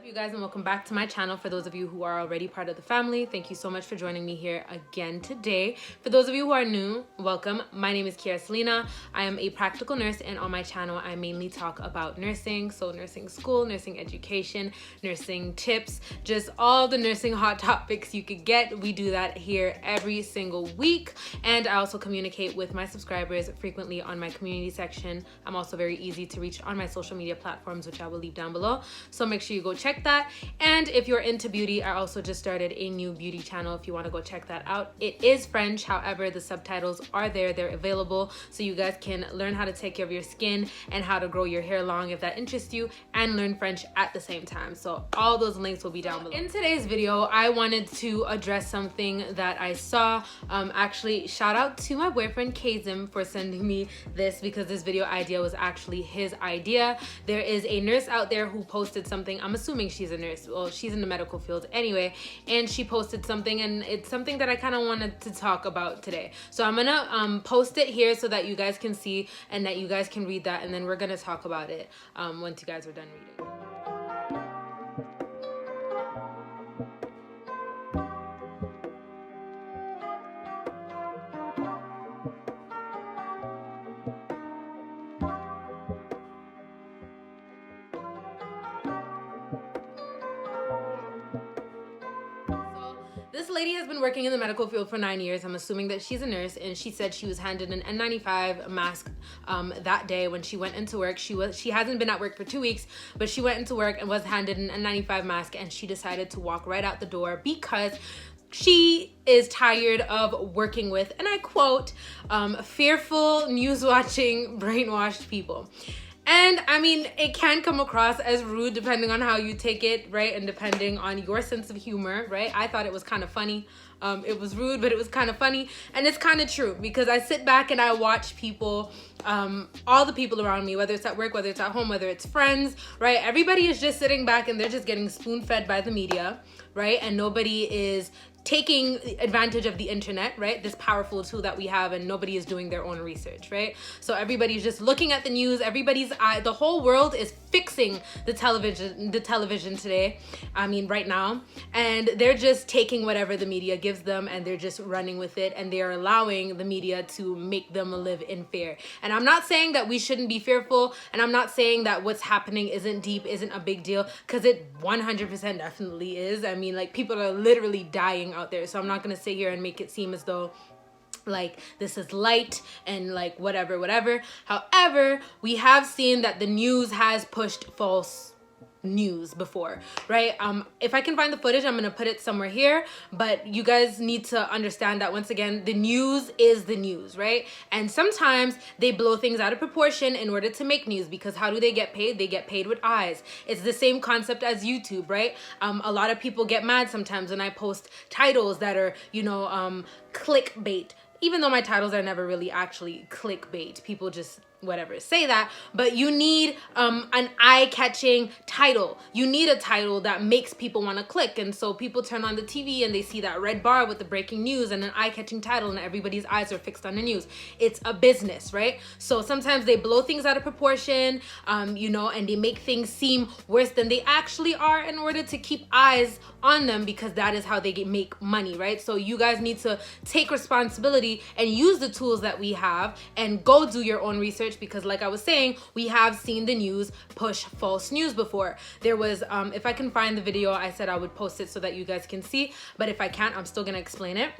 You guys, and welcome back to my channel. For those of you who are already part of the family, thank you so much for joining me here again today. For those of you who are new, welcome. My name is Kiara Selena. I am a practical nurse, and on my channel I mainly talk about nursing, so nursing school, nursing education, nursing tips, just all the nursing hot topics you could get. We do that here every single week, and I also communicate with my subscribers frequently on my community section. I'm also very easy to reach on my social media platforms, which I will leave down below, so make sure you go check that. And if you're into beauty, I also just started a new beauty channel if you want to go check that out. It is French, however the subtitles are there, they're available, so you guys can learn how to take care of your skin and how to grow your hair long if that interests you, and learn French at the same time. So all those links will be down below. In today's video, I wanted to address something that I saw. Actually, shout out to my boyfriend Kazim for sending me this, because this video idea was actually his idea. There is a nurse out there who posted something. I'm assuming she's a nurse. Well, she's in the medical field anyway, and she posted something, and it's something that I kind of wanted to talk about today. So I'm gonna post it here so that you guys can see and that you guys can read that, and then we're gonna talk about it once you guys are done reading. This lady has been working in the medical field for 9 years. I'm assuming that she's a nurse, and she said she was handed an N95 mask that day when she went into work. She hasn't been at work for 2 weeks, but she went into work and was handed an N95 mask, and she decided to walk right out the door because she is tired of working with, and I quote, fearful, news-watching, brainwashed people. And I mean, it can come across as rude depending on how you take it, right? And depending on your sense of humor, right? I thought it was kind of funny. It was rude, but it was kind of funny. And it's kind of true, because I sit back and I watch people, all the people around me, whether it's at work, whether it's at home, whether it's friends, right? Everybody is just sitting back and they're just getting spoon-fed by the media, right? And nobody is taking advantage of the internet, right? This powerful tool that we have, and nobody is doing their own research, right? So everybody's just looking at the news. Everybody's eye, the whole world is fixing the television today. I mean, right now, and they're just taking whatever the media gives them, and they're just running with it, and they're allowing the media to make them live in fear. And I'm not saying that we shouldn't be fearful, and I'm not saying that what's happening isn't deep, isn't a big deal, because it 100% definitely is. I mean, like, people are literally dying out there, so I'm not gonna sit here and make it seem as though like this is light and like whatever. However, we have seen that the news has pushed false news before, right? If I can find the footage, I'm gonna put it somewhere here, but you guys need to understand that, once again, the news is the news, right? And sometimes they blow things out of proportion in order to make news, because how do they get paid? They get paid with eyes. It's the same concept as YouTube, right? A lot of people get mad sometimes when I post titles that are, you know, clickbait, even though my titles are never really actually clickbait. People just whatever say that, but you need an eye-catching title. You need a title that makes people want to click, and so people turn on the TV and they see that red bar with the breaking news and an eye-catching title, and everybody's eyes are fixed on the news. It's a business, right? So sometimes they blow things out of proportion, you know, and they make things seem worse than they actually are in order to keep eyes on them, because that is how they make money, right? So you guys need to take responsibility and use the tools that we have and go do your own research, because like I was saying, we have seen the news push false news before. There was, if I can find the video, I said I would post it so that you guys can see, but if I can't, I'm still gonna explain it.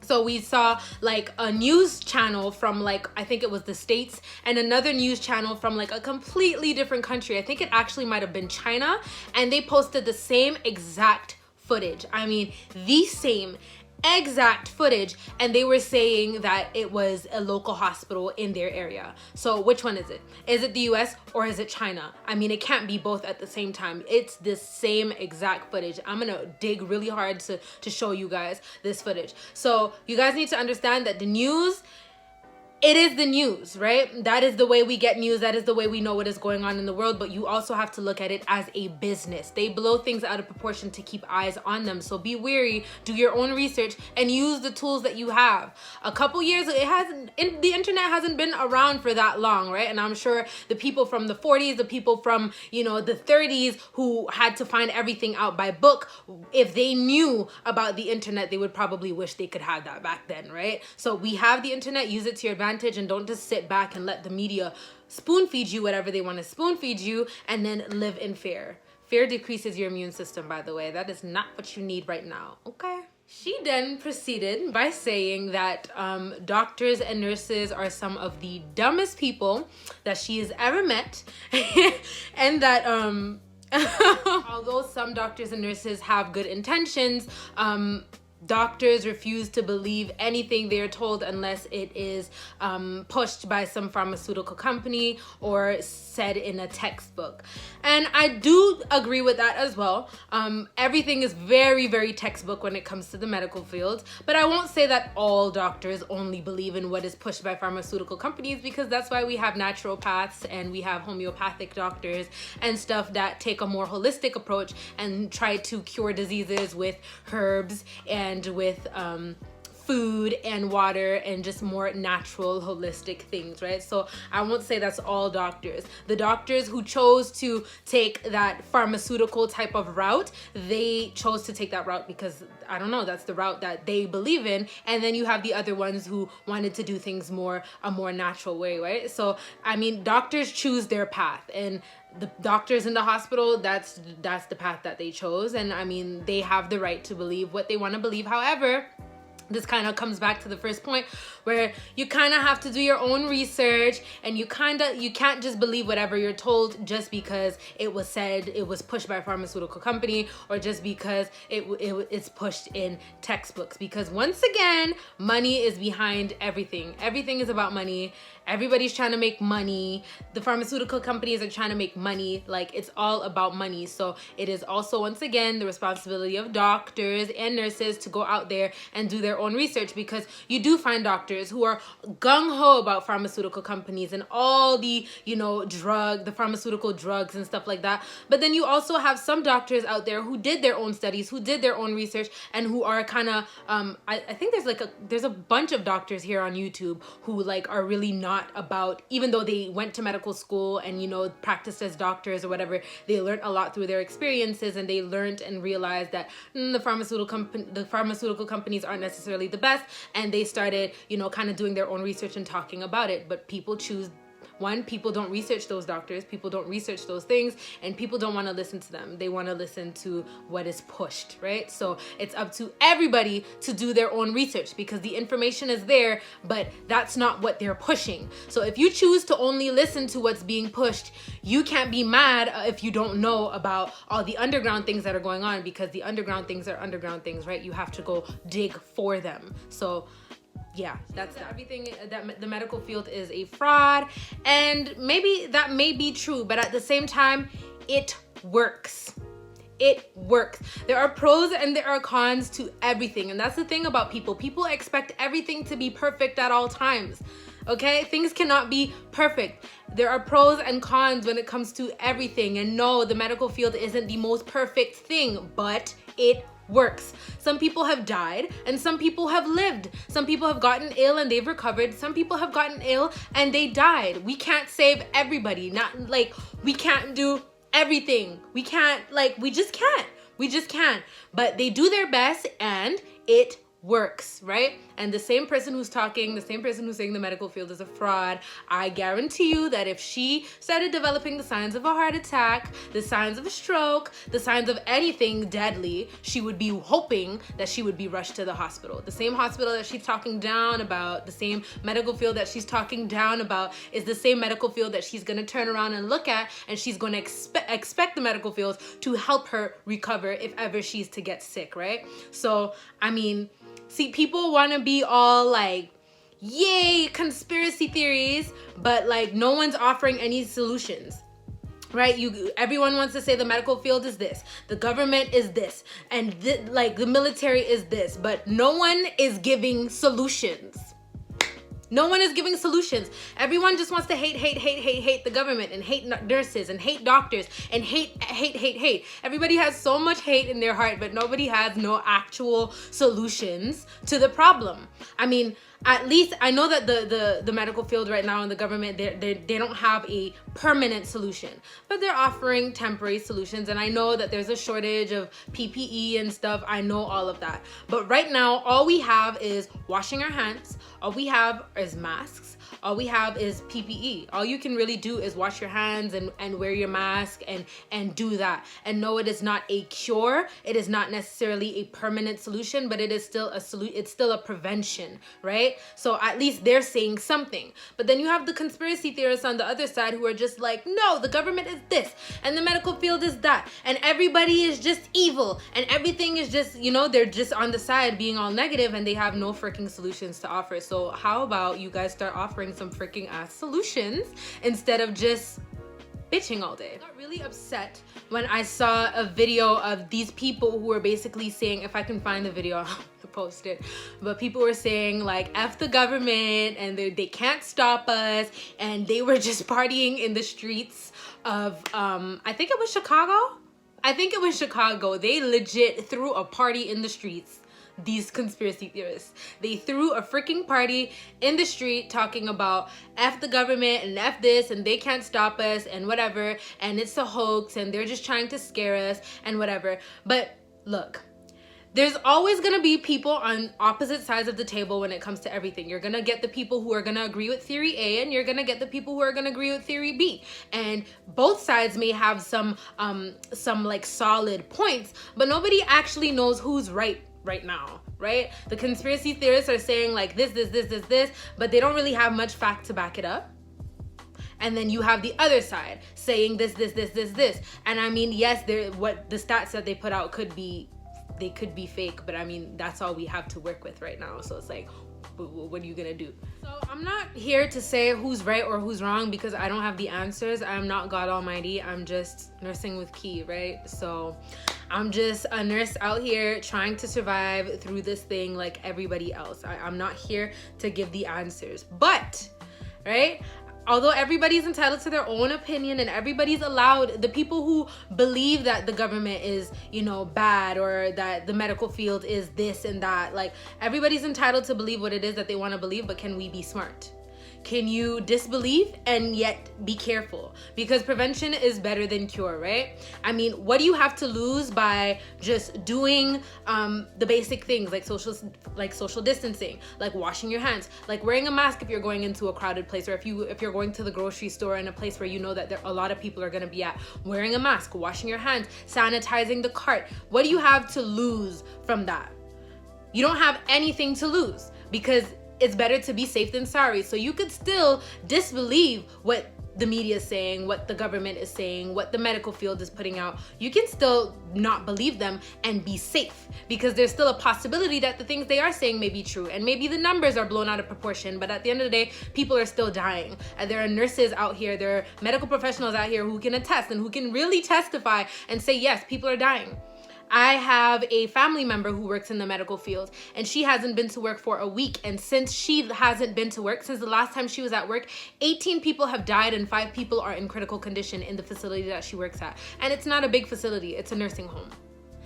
So we saw like a news channel from like, I think it was the States, and another news channel from like a completely different country. I think it actually might have been China, and they posted the same exact footage. I mean, the same exact footage, and they were saying that it was a local hospital in their area. So which one is it? Is it the US or is it China? I mean, it can't be both at the same time. It's the same exact footage. I'm gonna dig really hard to show you guys this footage. So you guys need to understand that the news it is the news, right? That is the way we get news. That is the way we know what is going on in the world. But you also have to look at it as a business. They blow things out of proportion to keep eyes on them. So be wary, do your own research, and use the tools that you have. A couple years, the internet hasn't been around for that long, right? And I'm sure the people from the 40s, the people from, you know, the 30s who had to find everything out by book, if they knew about the internet, they would probably wish they could have that back then, right? So we have the internet, use it to your advantage, and don't just sit back and let the media spoon feed you whatever they want to spoon feed you and then live in fear. Fear decreases your immune system, by the way. That is not what you need right now, okay? She then proceeded by saying that doctors and nurses are some of the dumbest people that she has ever met, and that although some doctors and nurses have good intentions, doctors refuse to believe anything they are told unless it is pushed by some pharmaceutical company or said in a textbook. And I do agree with that as well. Everything is very, very textbook when it comes to the medical field. But I won't say that all doctors only believe in what is pushed by pharmaceutical companies, because that's why we have naturopaths and we have homeopathic doctors and stuff that take a more holistic approach and try to cure diseases with herbs and with food and water and just more natural holistic things, right? So I won't say that's all doctors. The doctors who chose to take that pharmaceutical type of route, they chose to take that route because, I don't know, that's the route that they believe in. And then you have the other ones who wanted to do things a more natural way, right? So I mean, doctors choose their path, and the doctors in the hospital, that's the path that they chose. And I mean, they have the right to believe what they want to believe. However, this kind of comes back to the first point where you kind of have to do your own research, and you can't just believe whatever you're told just because it was said, it was pushed by a pharmaceutical company, or just because it's pushed in textbooks. Because once again, money is behind everything. Everything is about money. Everybody's trying to make money. The pharmaceutical companies are trying to make money. Like, it's all about money. So it is also, once again, the responsibility of doctors and nurses to go out there and do their own research, because you do find doctors who are gung-ho about pharmaceutical companies and all the, you know, the pharmaceutical drugs and stuff like that. But then you also have some doctors out there who did their own studies, who did their own research, and who are kind of, I think there's a bunch of doctors here on YouTube who like are really not about, even though they went to medical school and, you know, practiced as doctors or whatever, they learned a lot through their experiences, and they learned and realized that the pharmaceutical companies aren't necessarily the best, and they started, you know, kind of doing their own research and talking about it. But people don't research those doctors, people don't research those things, and people don't want to listen to them. They want to listen to what is pushed, right? So it's up to everybody to do their own research, because the information is there, but that's not what they're pushing. So if you choose to only listen to what's being pushed, you can't be mad if you don't know about all the underground things that are going on, because the underground things are underground things, right? You have to go dig for them. So yeah, that's everything. That the medical field is a fraud, and maybe that may be true, but at the same time, it works. It works. There are pros and there are cons to everything, and that's the thing about people. People expect everything to be perfect at all times. Okay, things cannot be perfect. There are pros and cons when it comes to everything, and no, the medical field isn't the most perfect thing, but it works. Some people have died and some people have lived. Some people have gotten ill and they've recovered. Some people have gotten ill and they died. We can't save everybody. Not like we can't do everything. We can't, like, we just can't. But they do their best and it works, right? And the same person who's saying the medical field is a fraud, I guarantee you that if she started developing the signs of a heart attack, the signs of a stroke, the signs of anything deadly, she would be hoping that she would be rushed to the hospital. The same hospital that she's talking down about, the same medical field that she's talking down about, is the same medical field that she's going to turn around and look at, and she's going to expect the medical field to help her recover if ever she's to get sick, right? So, I mean, see, people want to be all like, yay, conspiracy theories, but like no one's offering any solutions, right? Everyone wants to say the medical field is this, the government is this, and like the military is this, but no one is giving solutions. No one is giving solutions. Everyone just wants to hate the government and hate nurses and hate doctors and hate. Everybody has so much hate in their heart, but nobody has no actual solutions to the problem. I mean, at least I know that the medical field right now in the government, they don't have a permanent solution, but they're offering temporary solutions. And I know that there's a shortage of PPE and stuff. I know all of that. But right now, all we have is washing our hands. All we have is masks. All we have is PPE. All you can really do is wash your hands and wear your mask and do that. And no, it is not a cure. It is not necessarily a permanent solution, but it is still a it's still a prevention, right? So at least they're saying something. But then you have the conspiracy theorists on the other side who are just like, no, the government is this and the medical field is that, and everybody is just evil and everything is just, you know, they're just on the side being all negative and they have no freaking solutions to offer. So how about you guys start offering some freaking ass solutions instead of just bitching all day? I got really upset when I saw a video of these people who were basically saying, if I can find the video, I'll post it, but people were saying like, F the government and they can't stop us, and they were just partying in the streets of, I think it was Chicago. They legit threw a party in the streets. These conspiracy theorists, they threw a freaking party in the street talking about F the government and F this and they can't stop us and whatever, and it's a hoax and they're just trying to scare us and whatever. But look, there's always gonna be people on opposite sides of the table when it comes to everything. You're gonna get the people who are gonna agree with theory A, and you're gonna get the people who are gonna agree with theory B. And both sides may have some like solid points, but nobody actually knows who's right now, right? The conspiracy theorists are saying like this, but they don't really have much fact to back it up. And then you have the other side saying this. And I mean, yes, what the stats that they put out could be fake, but I mean, that's all we have to work with right now. So it's like, what are you gonna do? So I'm not here to say who's right or who's wrong because I don't have the answers. I'm not God Almighty. I'm just nursing with Key, right? So I'm just a nurse out here trying to survive through this thing like everybody else. I'm not here to give the answers, but right, although everybody's entitled to their own opinion and everybody's allowed, the people who believe that the government is, you know, bad or that the medical field is this and that, like everybody's entitled to believe what it is that they want to believe, but can we be smart? Can you disbelieve and yet be careful? Because prevention is better than cure, right? I mean, what do you have to lose by just doing the basic things like social distancing, like washing your hands, like wearing a mask if you're going into a crowded place, or if you're going to the grocery store in a place where you know that a lot of people are going to be at, wearing a mask, washing your hands, sanitizing the cart. What do you have to lose from that? You don't have anything to lose because it's better to be safe than sorry. So you could still disbelieve what the media is saying, what the government is saying, what the medical field is putting out. You can still not believe them and be safe because there's still a possibility that the things they are saying may be true, and maybe the numbers are blown out of proportion, but at the end of the day, people are still dying. And there are nurses out here, there are medical professionals out here who can attest and who can really testify and say, yes, people are dying. I have a family member who works in the medical field, and she hasn't been to work for a week. And since she hasn't been to work, since the last time she was at work, 18 people have died and 5 people are in critical condition in the facility that she works at. And it's not a big facility, it's a nursing home.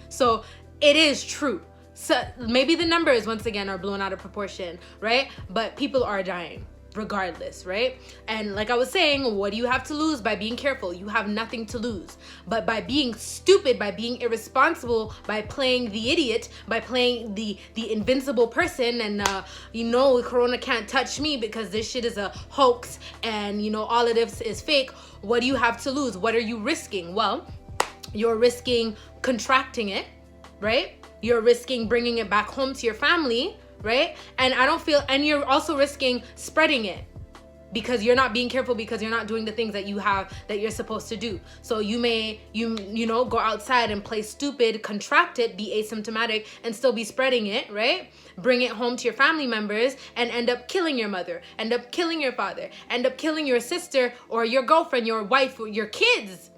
So it is true. So maybe the numbers once again are blown out of proportion, right? But people are dying regardless, right? And like I was saying, what do you have to lose by being careful? You have nothing to lose. But by being stupid, by being irresponsible, by playing the idiot, by playing the invincible person, and you know, Corona can't touch me because this shit is a hoax and you know, all of this is fake. What do you have to lose? What are you risking? Well, you're risking contracting it, right? You're risking bringing it back home to your family, right? And and you're also risking spreading it because you're not being careful, because you're not doing the things that you're supposed to do. So you may, you know, go outside and play stupid, contract it, be asymptomatic, and still be spreading it, right? Bring it home to your family members and end up killing your mother, end up killing your father, end up killing your sister or your girlfriend, your wife, or your kids.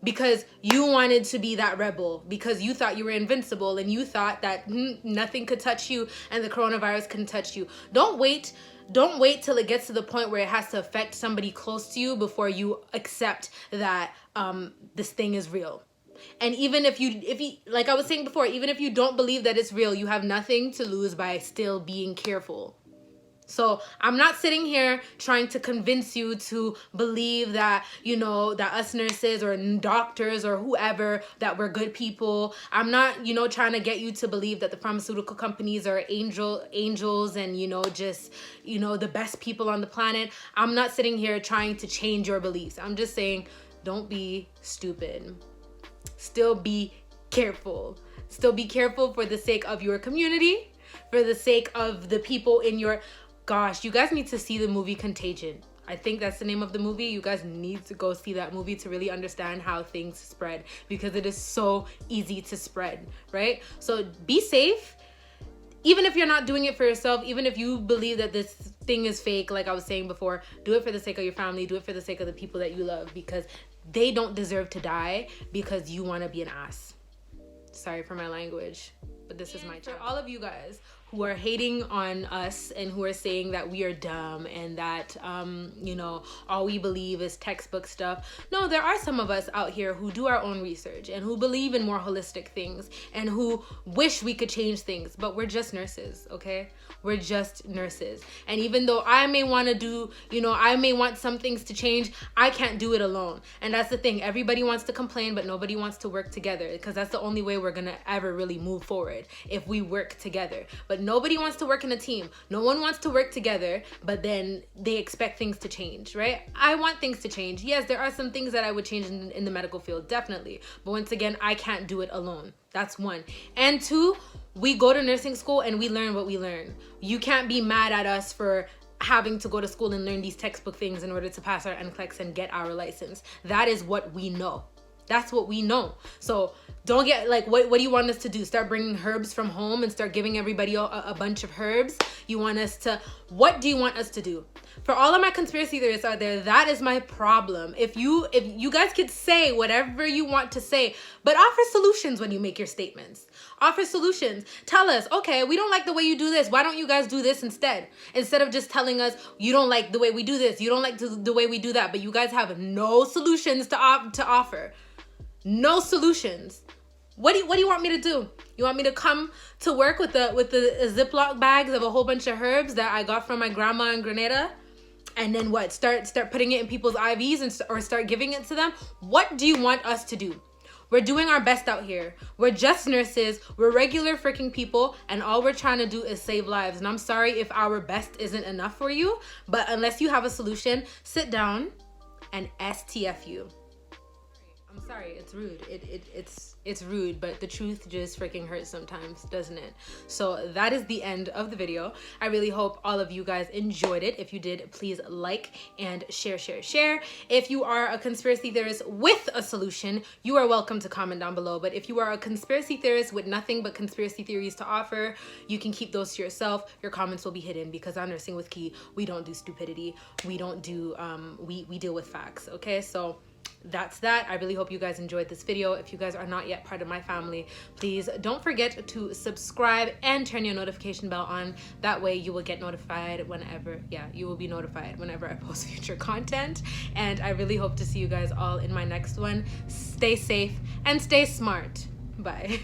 Because you wanted to be that rebel, because you thought you were invincible and you thought that nothing could touch you and the coronavirus couldn't touch you. Don't wait don't wait till it gets to the point where it has to affect somebody close to you before you accept that this thing is real. And even if you, like I was saying before, even if you don't believe that it's real, you have nothing to lose by still being careful. So I'm not sitting here trying to convince you to believe that, you know, that us nurses or doctors or whoever, that we're good people. I'm not, you know, trying to get you to believe that the pharmaceutical companies are angels and, you know, just, you know, the best people on the planet. I'm not sitting here trying to change your beliefs. I'm just saying, don't be stupid. Still be careful. Still be careful for the sake of your community, for the sake of the people in your... Gosh, you guys need to see the movie Contagion. I think that's the name of the movie. You guys need to go see that movie to really understand how things spread, because it is so easy to spread, right? So be safe. Even if you're not doing it for yourself, even if you believe that this thing is fake, like I was saying before, do it for the sake of your family, do it for the sake of the people that you love, because they don't deserve to die because you want to be an ass. Sorry for my language, but this is my channel. For all of you guys who are hating on us and who are saying that we are dumb and that, you know, all we believe is textbook stuff. No, there are some of us out here who do our own research and who believe in more holistic things and who wish we could change things, but we're just nurses, okay? We're just nurses. And even though I may want to do, you know, I may want some things to change, I can't do it alone. And that's the thing. Everybody wants to complain, but nobody wants to work together, because that's the only way we're going to ever really move forward, if we work together. But nobody wants to work in a team. No one wants to work together, but then they expect things to change, right? I want things to change. Yes, there are some things that I would change in the medical field, definitely. But once again, I can't do it alone. That's one. And two, we go to nursing school and we learn what we learn. You can't be mad at us for having to go to school and learn these textbook things in order to pass our NCLEX and get our license. That is what we know. That's what we know. So don't get like, what do you want us to do? Start bringing herbs from home and start giving everybody a bunch of herbs? You want us to, what do you want us to do? For all of my conspiracy theorists out there, that is my problem. If you guys could say whatever you want to say, but offer solutions when you make your statements. Offer solutions. Tell us, okay, we don't like the way you do this. Why don't you guys do this instead? Instead of just telling us, you don't like the way we do this. You don't like the way we do that. But you guys have no solutions to offer. No solutions. What do you want me to do? You want me to come to work with the Ziploc bags of a whole bunch of herbs that I got from my grandma in Grenada? And then what? Start putting it in people's IVs or start giving it to them? What do you want us to do? We're doing our best out here. We're just nurses. We're regular freaking people. And all we're trying to do is save lives. And I'm sorry if our best isn't enough for you. But unless you have a solution, sit down and STF you. I'm sorry, it's rude. It's rude, but the truth just freaking hurts sometimes, doesn't it? So that is the end of the video. I really hope all of you guys enjoyed it. If you did, please like and share. If you are a conspiracy theorist with a solution, you are welcome to comment down below. But if you are a conspiracy theorist with nothing but conspiracy theories to offer, you can keep those to yourself. Your comments will be hidden, because on Nursing with Key, we don't do stupidity. We don't do, we deal with facts, okay? So that's that. I really hope you guys enjoyed this video. If you guys are not yet part of my family, please don't forget to subscribe and turn your notification bell on. That way you will get notified whenever, you will be notified whenever I post future content. And I really hope to see you guys all in my next one. Stay safe and stay smart. Bye.